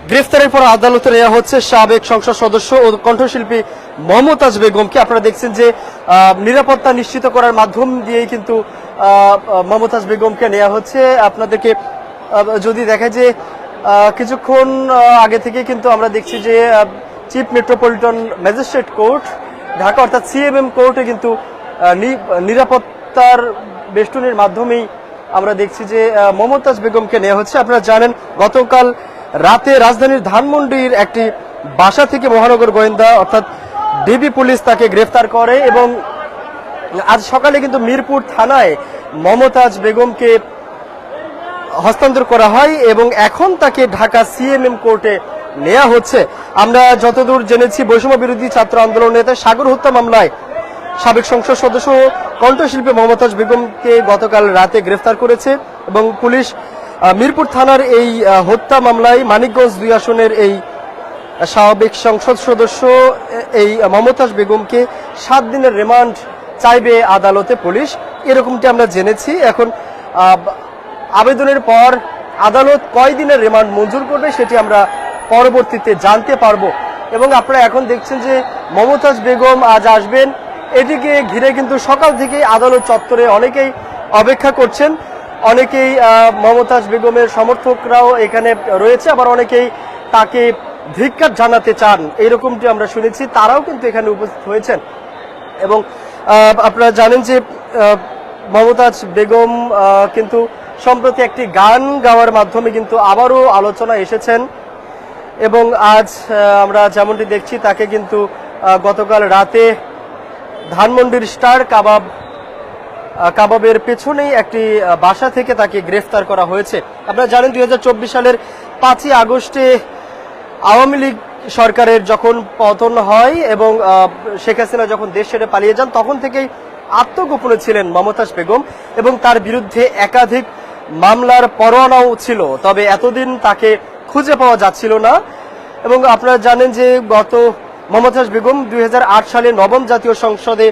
গ্রেফতারের পর আদালতে নেওয়া হচ্ছে সাবেক সংসদ সদস্য ও কণ্ঠশিল্পী মমতাজ বেগমকে। আপনারা দেখছেন যে নিরাপত্তা নিশ্চিত করার মাধ্যম দিয়েই কিন্তু মমতাজ বেগমকে নেওয়া হচ্ছে। আপনাদেরকে যদি দেখা যে কিছুক্ষণ আগে থেকে কিন্তু আমরা দেখছি যে chief metropolitan magistrate court Dhaka অর্থাৎ সিএমএম কোর্টে কিন্তু নিরাপত্তার বেষ্টনীর মাধ্যমেই আমরা দেখছি যে মমতাজ বেগমকে নেওয়া হচ্ছে। আপনারা জানেন গতকাল রাতে রাজধানীর ধানমন্ডির একটি বাসা থেকে মহানগর গোয়েন্দা অর্থাৎ ডিবি পুলিশ তাকে গ্রেফতার করে এবং আজ সকালে কিন্তু মিরপুর থানায় মমতাজ বেগমকে হস্তান্তর করা হয় এবং এখন তাকে ঢাকা সিএমএম কোর্টে নেওয়া হচ্ছে। আমরা যতদূর জেনেছি বৈষম্য বিরোধী ছাত্র আন্দোলন নেতা সাগর হত্যা মামলায় সাবেক সংসদ সদস্য কণ্ঠশিল্পী মমতাজ বেগমকে গতকাল রাতে গ্রেফতার করেছে এবং পুলিশ মিরপুর থানার এই হত্যা মামলায় মানিকগঞ্জ 2 আসনের এই সাবেক সংসদ সদস্য এই মমতাজ বেগমকে 7 দিনের রিমান্ড চাইবে আদালতে পুলিশ, এরকমটি আমরা জেনেছি। এখন আবেদনের পর আদালত কয় দিনের রিমান্ড মঞ্জুর করবে সেটি আমরা পরবর্তীতে জানতে পারবো। এবং আপনারা এখন দেখছেন যে মমতাজ বেগম আজ আসবেন, এটিকে ঘিরে কিন্তু সকাল থেকে আদালত চত্বরে অনেকেই অপেক্ষা করছেন। অনেকেই মমতাজ বেগমের সমর্থকরাও এখানে রয়েছে, আবার অনেকেই তাকে ধিক্কার জানাতে চান এইরকমটি আমরা শুনেছি, তারাও কিন্তু এখানে উপস্থিত হয়েছেন। এবং আপনারা জানেন যে মমতাজ বেগম কিন্তু সম্প্রতি একটি গান গাওয়ার মাধ্যমে কিন্তু আবারও আলোচনা এসেছেন এবং আজ আমরা যেমনটি দেখছি তাকে কিন্তু গতকাল রাতে ধানমন্ডির স্টার কাবাবের পেছনেই একটি বাসা থেকে তাকে গ্রেফতার করা হয়েছে। আপনারা জানেন 2024 সালের 5ই আগস্টে আওয়ামী লীগ সরকারের যখন পতন হয় এবং শেখ হাসিনা যখন দেশ ছেড়ে পালিয়ে যান তখন থেকেই আত্মগোপনে ছিলেন মমতাজ বেগম এবং তার বিরুদ্ধে একাধিক মামলার পরোয়ানাও ছিল, তবে এতদিন তাকে খুঁজে পাওয়া যাচ্ছিল না। এবং আপনারা জানেন যে মমতাজ বেগম 2008 সালে 9ম জাতীয় সংসদে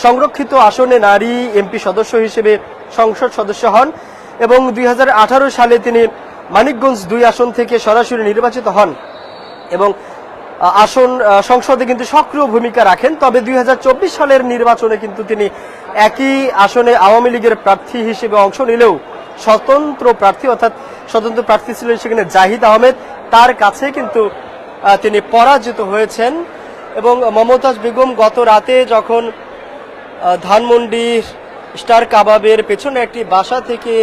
সংরক্ষিত আসনে নারী এমপি সদস্য হিসেবে সংসদ সদস্য হন এবং 2018 সালে তিনি মানিকগঞ্জ 2 আসন থেকে সরাসরি নির্বাচিত হন এবং সংসদে কিন্তু সক্রিয় ভূমিকা রাখেন। তবে 2024 সালের নির্বাচনে কিন্তু তিনি একই আসনে আওয়ামী লীগের প্রার্থী হিসেবে অংশ নিলেও স্বতন্ত্র প্রার্থী ছিলেন সেখানে জাহিদ আহমেদ, তার কাছে কিন্তু তিনি পরাজিত হয়েছেন। এবং মমতাজ বেগম গত রাতে যখন ধানমন্ডির স্টার কাবাবের পেছনে একটি বাসা থেকে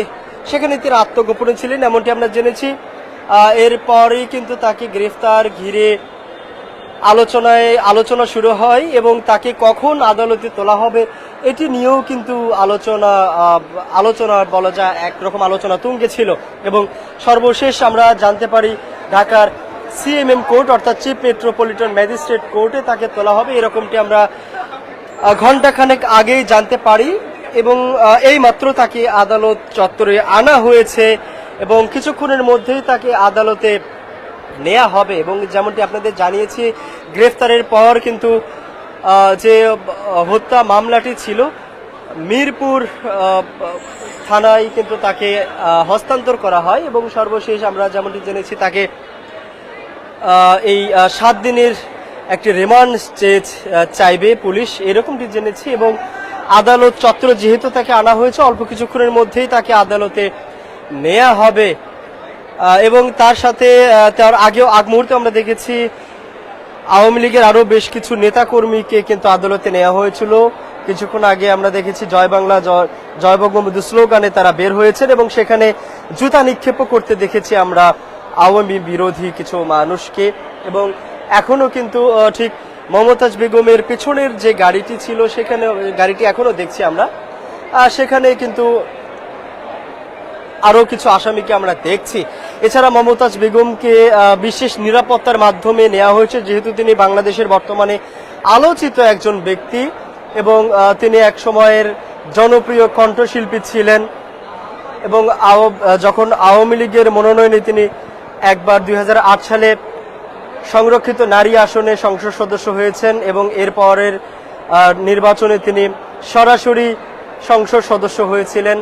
সেখানে তিনি আত্মগোপনে ছিলেন এমনটি আমরা জেনেছি। এরপরেই কিন্তু তাকে গ্রেফতার ঘিরে আলোচনা শুরু হয় এবং তাকে কখন আদালতে তোলা হবে এটি নিয়েও কিন্তু আলোচনা বলা যায় একরকম আলোচনা তুঙ্গে ছিল। এবং সর্বশেষ আমরা জানতে পারি ঢাকার সিএমএম কোর্ট অর্থাৎ চিফ মেট্রোপলিটন ম্যাজিস্ট্রেট কোর্টে তাকে তোলা হবে, এরকমটি আমরা ঘণ্টাখানেক আগেই জানতে পারি এবং এই মাত্র তাকে আদালত চত্বরে আনা হয়েছে এবং কিছুক্ষণের মধ্যেই তাকে আদালতে নেওয়া হবে। এবং যেমনটি আপনাদের জানিয়েছি গ্রেফতারের পর কিন্তু যে হত্যা মামলাটি ছিল মিরপুর থানায় কিন্তু তাকে হস্তান্তর করা হয় এবং সর্বশেষ আমরা যেমনটি জেনেছি তাকে এই 7 দিনের একটি রিমান্ড চাইবে পুলিশ এরকমটি জেনেছি। এবং আদালত চত্বর যেহেতু তাকে আনা হয়েছে অল্প কিছুক্ষণের মধ্যেই তাকে আদালতে নেওয়া হবে। এবং তার সাথে তার আগ মুহূর্তে আমরা দেখেছি আওয়ামী লীগের আরো বেশ কিছু নেতাকর্মীকে কিন্তু আদালতে নেওয়া হয়েছিল। কিছুক্ষণ আগে আমরা দেখেছি জয় বাংলা জয় বঙ্গবন্ধু স্লোগানে তারা বের হয়েছেন এবং সেখানে জুতা নিক্ষেপও করতে দেখেছি আমরা আওয়ামী বিরোধী কিছু মানুষকে। এবং এখনো কিন্তু ঠিক মমতাজ বেগমের পেছনের যে গাড়িটি ছিল সেখানে গাড়িটি এখনো দেখছি আমরা, সেখানে কিন্তু আরো কিছু আসামিকে আমরা দেখছি। এছাড়া মমতাজ বেগমকে বিশেষ নিরাপত্তার মাধ্যমে নেওয়া হয়েছে যেহেতু তিনি বাংলাদেশের বর্তমানে আলোচিত একজন ব্যক্তি এবং তিনি এক সময়ের জনপ্রিয় কণ্ঠশিল্পী ছিলেন এবং যখন আওয়ামী লীগের মনোনয়নে তিনি একবার 2008 সালে সংরক্ষিত নারী আসনে সংসদ সদস্য হয়েছেন এবং এরপরের নির্বাচনে তিনি সরাসরি সংসদ সদস্য হয়েছিলেন।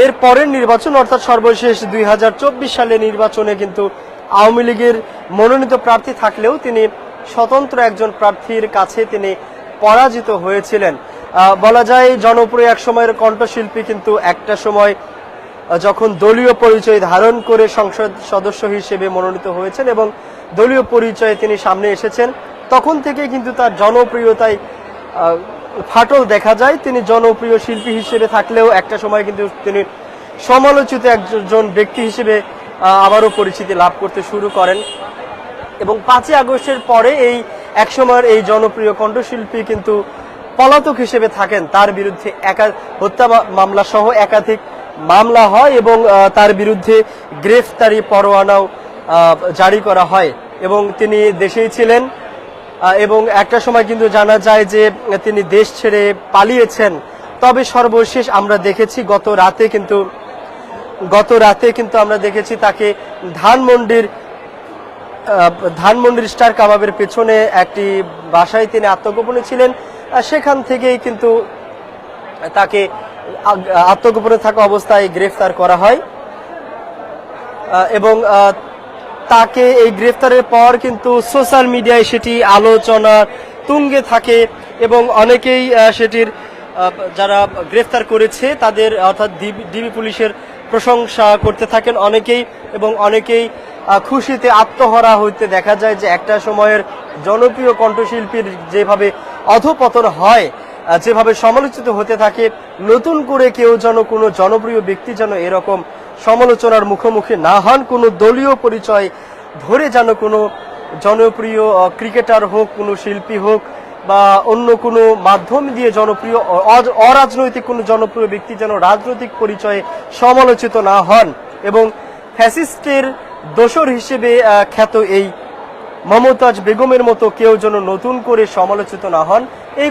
এর পরের নির্বাচন অর্থাৎ সর্বশেষ 2024 সালে নির্বাচনে কিন্তু আওয়ামী লীগের মনোনীত প্রার্থী থাকলেও তিনি স্বতন্ত্র একজন প্রার্থীর কাছে তিনি পরাজিত হয়েছিলেন। বলা যায় জনপ্রিয় এক সময়ের কণ্ঠশিল্পী কিন্তু একটা সময় যখন দলীয় পরিচয় ধারণ করে সংসদ সদস্য হিসেবে মনোনীত হয়েছেন এবং দলীয় পরিচয়ে তিনি সামনে এসেছেন, তখন থেকে কিন্তু তার জনপ্রিয়তায় ফাটল দেখা যায়। তিনি জনপ্রিয় শিল্পী হিসেবে থাকলেও একটা সময় কিন্তু তিনি সমালোচিত একজন ব্যক্তি হিসেবে আবারও পরিচিতি লাভ করতে শুরু করেন এবং 5ই আগস্টের পরে এই একসময়ের এই জনপ্রিয় কণ্ঠশিল্পী কিন্তু পলাতক হিসেবে থাকেন। তার বিরুদ্ধে হত্যা মামলা সহ একাধিক মামলা হয় এবং তার বিরুদ্ধে গ্রেফতারি পরোয়ানাও জারি করা হয় এবং তিনি দেশেই ছিলেন এবং একটা সময় কিন্তু জানা যায় যে তিনি দেশ ছেড়ে পালিয়েছেন। তবে সর্বশেষ আমরা দেখেছি গত রাতে কিন্তু আমরা দেখেছি তাকে ধানমন্ডির স্টার কাবাবের পেছনে একটি বাসায় তিনি আত্মগোপনে ছিলেন। সেখান থেকেই কিন্তু তাকে আত্মগোপনে থাকা অবস্থায় গ্রেফতার করা হয় এবং তাকে এই গ্রেফতারের পর কিন্তু সোশ্যাল মিডিয়ায় সেটি আলোচনা তুঙ্গে থাকে এবং অনেকেই সেটির যারা গ্রেফতার করেছে তাদের অর্থাৎ ডিবি পুলিশের প্রশংসা করতে থাকেন অনেকেই এবং অনেকেই খুশিতে আত্মহারা হইতে দেখা যায় যে একটা সময়ের জনপ্রিয় কণ্ঠশিল্পীর যেভাবে অধপতন হয়, যেভাবে সমালোচিত হতে থাকে, নতুন করে কেউ যেন কোনো জনপ্রিয় ব্যক্তি যেন এরকম সমালোচনার মুখোমুখি না হন। কোনো দলীয় পরিচয় ধরে যেন কোনো জনপ্রিয় ক্রিকেটার হোক, কোনো শিল্পী হোক বা অন্য কোনো মাধ্যম দিয়ে জনপ্রিয় অরাজনৈতিক কোনো জনপ্রিয় ব্যক্তি যেন রাজনৈতিক পরিচয়ে সমালোচিত না হন এবং ফ্যাসিস্টের দোসর হিসেবে খ্যাত এই মমতাজ বেগমের মতো কেউ যেন নতুন করে সমালোচিত না হন, এই